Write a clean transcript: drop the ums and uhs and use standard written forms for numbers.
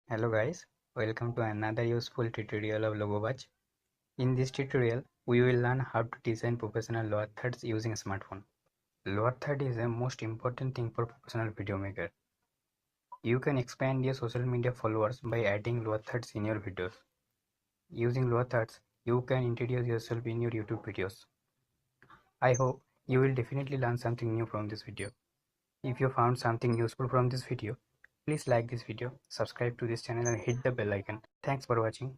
Hello guys, welcome to another useful tutorial of LogoBudge. In this tutorial, we will learn how to design professional lower thirds using a smartphone. Lower third is the most important thing for professional video maker. You can expand your social media followers by adding lower thirds in your videos. Using lower thirds, you can introduce yourself in your YouTube videos. I hope you will definitely learn something new from this video. If you found something useful from this video, please like this video, subscribe to this channel and hit the bell icon. Thanks for watching.